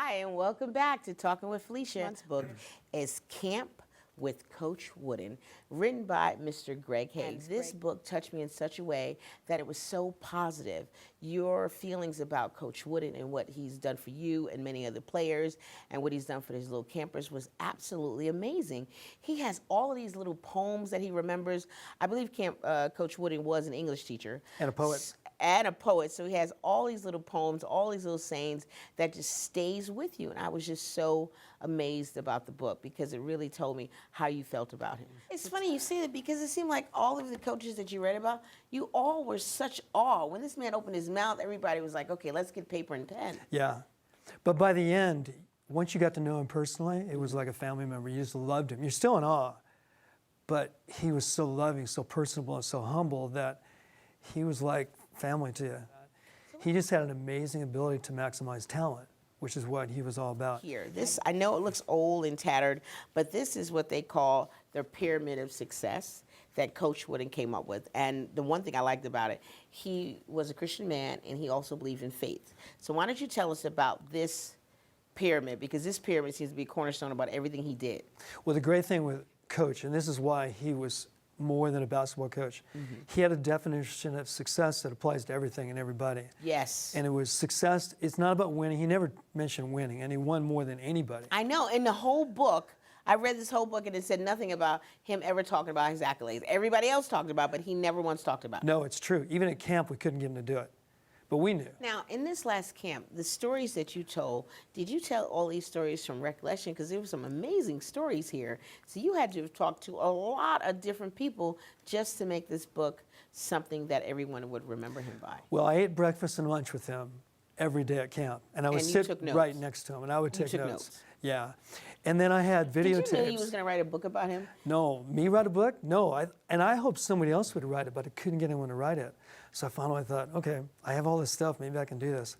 Hi, and welcome back to Talking with Felicia. This book is Camp with Coach Wooden, written by Mr. Greg Hayes. This book touched me in such a way that it was so positive. Your feelings about Coach Wooden and what he's done for you and many other players and what he's done for his little campers was absolutely amazing. He has all of these little poems that he remembers. I believe Coach Wooden was an English teacher. And a poet. And a poet, so he has all these little poems, all these little sayings that just stays with you. And I was just so amazed about the book because it really told me how you felt about him. It's funny you say that because it seemed like all of the coaches that you read about, you all were such awe. When this man opened his mouth, everybody was like, okay, let's get paper and pen. Yeah, but by the end, once you got to know him personally, it was like a family member. You just loved him. You're still in awe, but he was so loving, so personable, and so humble that he was like family to you. He just had an amazing ability to maximize talent, which is what he was all about. Here, this, I know it looks old and tattered, but this is what they call the pyramid of success that Coach Wooden came up with. And the one thing I liked about it, he was a Christian man and he also believed in faith. So why don't you tell us about this pyramid, because this pyramid seems to be a cornerstone about everything he did. Well, the great thing with Coach, and this is why he was more than a basketball coach. He had a definition of success that applies to everything and everybody. Yes. And it was success, it's not about winning. He never mentioned winning, and he won more than anybody. I know, in the whole book, I read this whole book and it said nothing about him ever talking about his accolades. Everybody else talked about, but he never once talked about it. No, it's true. Even at camp, we couldn't get him to do it. But we knew. Now, in this last camp, the stories that you told, did you tell all these stories from recollection? Because there were some amazing stories here. So you had to talk to a lot of different people just to make this book something that everyone would remember him by. Well, I ate breakfast and lunch with him every day at camp. And I would sit right next to him, and I would take notes. Yeah. And then I had videotapes. Did you know he was going to write a book about him? No. Me write a book? No. And I hoped somebody else would write it, but I couldn't get anyone to write it. So finally I thought, okay, I have all this stuff. Maybe I can do this.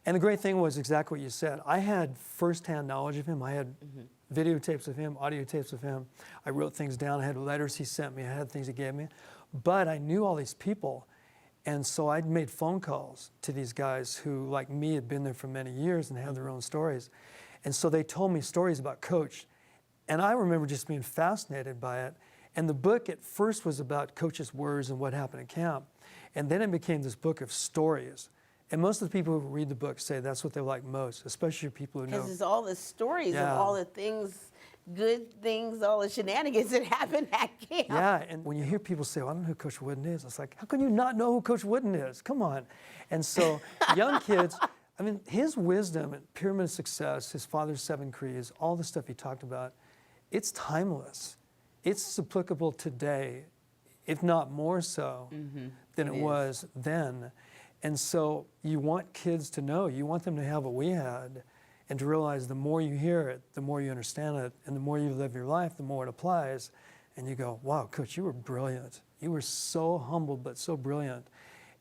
And the great thing was exactly what you said. I had firsthand knowledge of him. I had videotapes of him, audio tapes of him. I wrote things down. I had letters he sent me. I had things he gave me. But I knew all these people. And so I'd made phone calls to these guys who, like me, had been there for many years and had their own stories. And so they told me stories about Coach. And I remember just being fascinated by it. And the book at first was about Coach's words and what happened at camp. And then it became this book of stories. And most of the people who read the book say that's what they like most, especially people who know. Because it's all the stories of all the things, good things, all the shenanigans that happened at camp. Yeah, and when you hear people say, well, I don't know who Coach Wooden is, it's like, how can you not know who Coach Wooden is? Come on. And so young kids, I mean, his wisdom and pyramid of success, his father's 7 creeds, all the stuff he talked about, it's timeless. It's applicable today, if not more so than it was then. And so you want kids to know, you want them to have what we had, and to realize the more you hear it, the more you understand it, and the more you live your life, the more it applies. And you go, wow, Coach, you were brilliant. You were so humble, but so brilliant.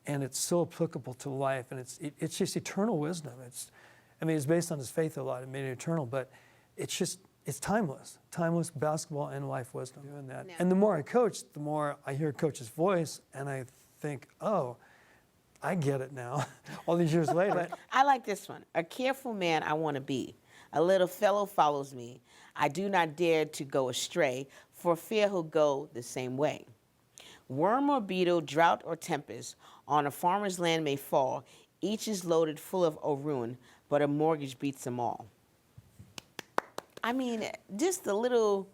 And it's so applicable to life, and it's just eternal wisdom. I mean, it's based on his faith a lot. It made it eternal, but it's timeless. Timeless basketball and life wisdom. Doing that. And the more I coach, the more I hear Coach's voice, and I think, oh, I get it now, all these years later. I like this one. A careful man I want to be. A little fellow follows me. I do not dare to go astray, for fear he'll go the same way. Worm or beetle, drought or tempest, on a farmer's land may fall. Each is loaded full of ruin, but a mortgage beats them all. I mean, just the little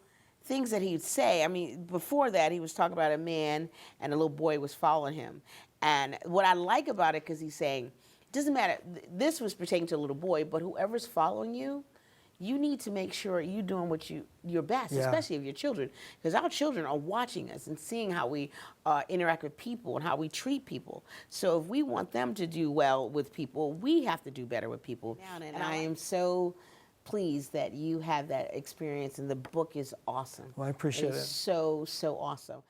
things that he'd say. I mean, before that, he was talking about a man and a little boy was following him. And what I like about it, because he's saying, it doesn't matter, this was pertaining to a little boy, but whoever's following you, you need to make sure you're doing your best, especially of your children, because our children are watching us and seeing how we interact with people and how we treat people. So if we want them to do well with people, we have to do better with people. And I am so pleased that you had that experience, and the book is awesome. Well, I appreciate it. It's so, so awesome.